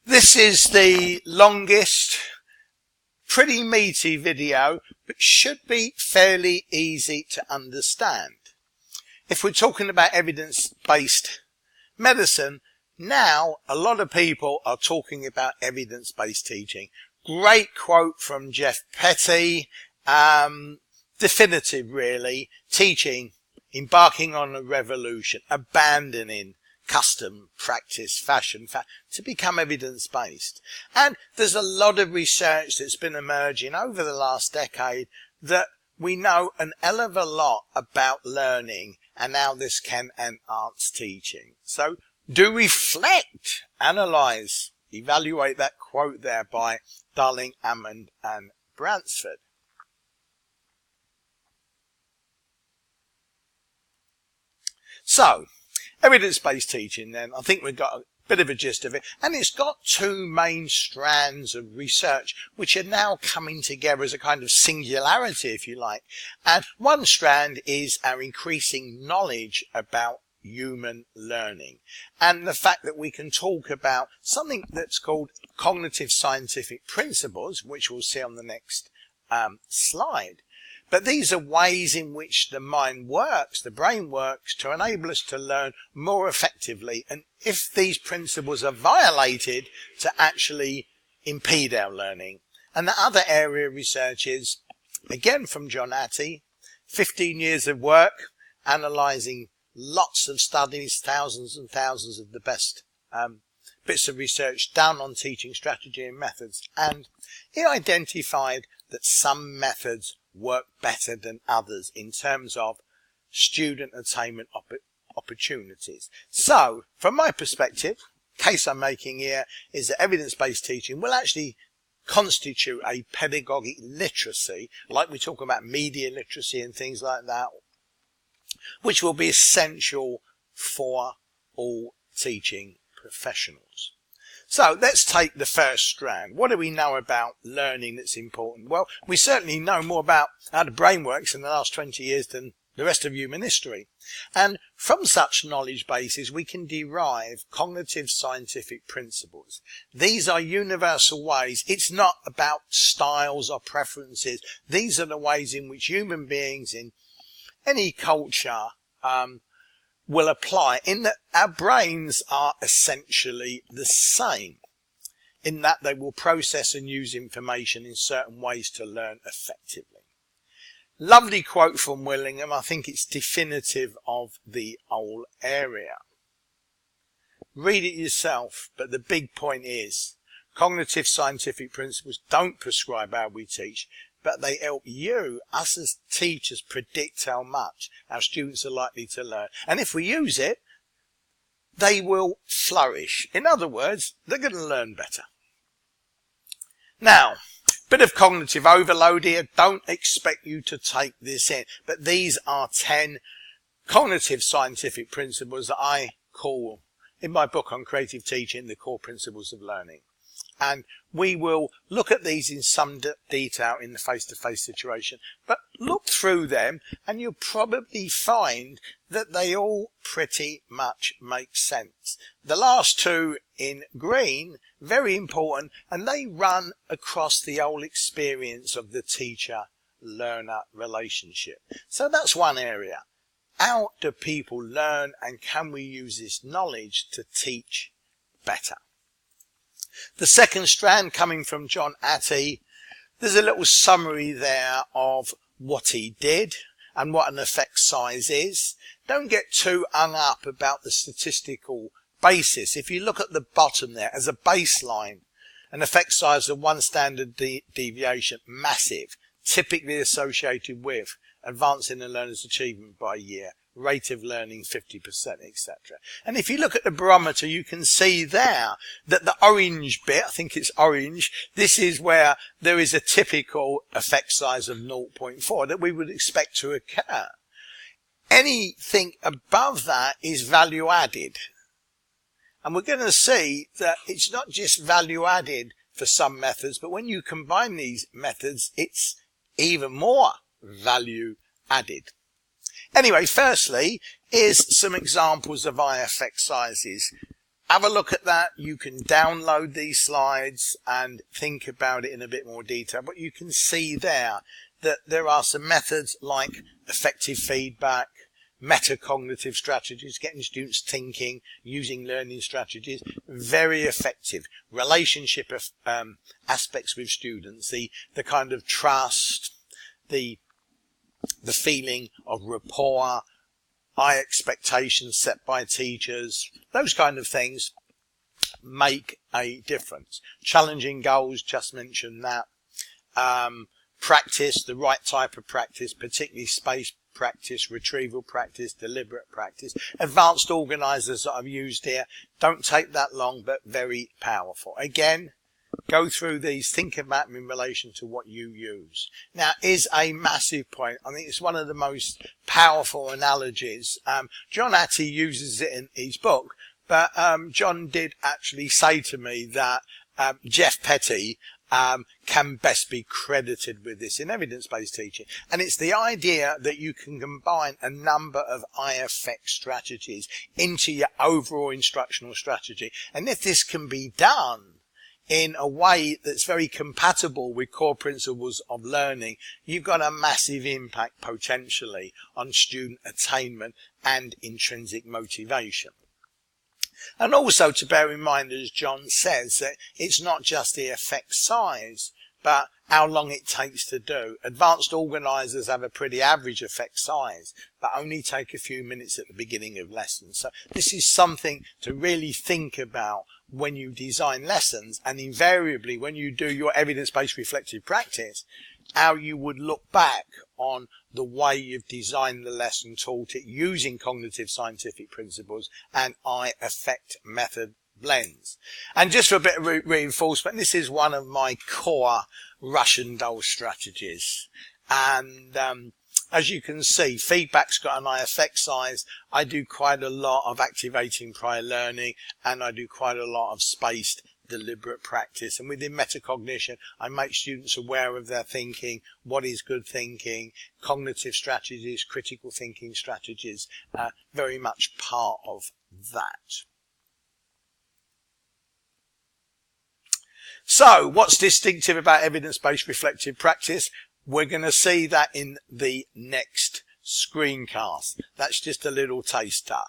This is the longest, pretty meaty video, but should be fairly easy to understand. If we're talking about evidence-based medicine, now a lot of people are talking about evidence-based teaching. Great quote from Jeff Petty, definitive really, teaching, embarking on a revolution, abandoning custom, practice, fashion, to become evidence-based. And there's a lot of research that's been emerging over the last decade that we know an hell of a lot about learning and how this can enhance teaching. So do reflect, analyze, evaluate that quote there by Darling, Hammond and Bransford. So, evidence-based teaching then, I think we've got a bit of a gist of it, and it's got two main strands of research which are now coming together as a kind of singularity, if you like. And one strand is our increasing knowledge about human learning and the fact that we can talk about something that's called cognitive scientific principles, which we'll see on the next slide. But these are ways in which the mind works, the brain works, to enable us to learn more effectively, and if these principles are violated, to actually impede our learning. And the other area of research is, again from John Hattie, 15 years of work, analysing lots of studies, thousands and thousands of the best bits of research done on teaching strategy and methods, and he identified that some methods work better than others in terms of student attainment opportunities. So, from my perspective, the case I'm making here is that evidence-based teaching will actually constitute a pedagogic literacy, like we talk about media literacy and things like that, which will be essential for all teaching professionals. So let's take the first strand. What do we know about learning that's important? Well, we certainly know more about how the brain works in the last 20 years than the rest of human history. And from such knowledge bases, we can derive cognitive scientific principles. These are universal ways. It's not about styles or preferences. These are the ways in which human beings in any culture will apply, in that our brains are essentially the same, in that they will process and use information in certain ways to learn effectively. Lovely quote from Willingham. I think it's definitive of the whole area. Read it yourself, but the big point is, cognitive scientific principles don't prescribe how we teach, but they help you, us as teachers, predict how much our students are likely to learn. And if we use it, they will flourish. In other words, they're going to learn better. Now, bit of cognitive overload here. Don't expect you to take this in. But these are 10 cognitive scientific principles that I call, in my book on creative teaching, the core principles of learning. And we will look at these in some detail in the face-to-face situation. But look through them and you'll probably find that they all pretty much make sense. The last two in green, very important, and they run across the whole experience of the teacher-learner relationship. So that's one area. How do people learn, and can we use this knowledge to teach better? The second strand, coming from John Hattie, there's a little summary there of what he did and what an effect size is. Don't get too hung up about the statistical basis. If you look at the bottom there, as a baseline, an effect size of one standard deviation, massive, typically associated with advancing a learner's achievement by year, rate of learning 50%, etc. And if you look at the barometer, you can see there that the orange bit, I think it's orange, this is where there is a typical effect size of 0.4 that we would expect to occur. Anything above that is value added. And we're going to see that it's not just value added for some methods, but when you combine these methods, it's even more value added. Anyway, firstly, is some examples of high effect sizes. have a look at that. You can download these slides and think about it in a bit more detail, but you can see there that there are some methods like effective feedback, metacognitive strategies, getting students thinking, using learning strategies, very effective. Relationship aspects with students, the kind of trust, the feeling of rapport, high expectations set by teachers, those kind of things make a difference. Challenging goals, just mentioned that. Practice, the right type of practice, particularly space practice, retrieval practice, deliberate practice. Advanced organisers that I've used here don't take that long, but very powerful. Again, go through these, think about them in relation to what you use. Now, is a massive point. I think it's one of the most powerful analogies. John Hattie uses it in his book, but John did actually say to me that Jeff Petty can best be credited with this in evidence-based teaching. And it's the idea that you can combine a number of eye-effect strategies into your overall instructional strategy. And if this can be done in a way that's very compatible with core principles of learning, you've got a massive impact potentially on student attainment and intrinsic motivation. And also to bear in mind, as John says, that it's not just the effect size, but how long it takes to do. Advanced organisers have a pretty average effect size, but only take a few minutes at the beginning of lessons. So this is something to really think about when you design lessons, and invariably when you do your evidence-based reflective practice, how you would look back on the way you've designed the lesson, taught it using cognitive scientific principles and eye-effect method blends. And just for a bit of reinforcement, this is one of my core Russian doll strategies. And as you can see, feedback's got an eye-effect size. I do quite a lot of activating prior learning, and I do quite a lot of spaced deliberate practice. And within metacognition, I make students aware of their thinking, what is good thinking, cognitive strategies, critical thinking strategies, very much part of that. So, what's distinctive about evidence-based reflective practice? We're going to see that in the next screencast. That's just a little taster.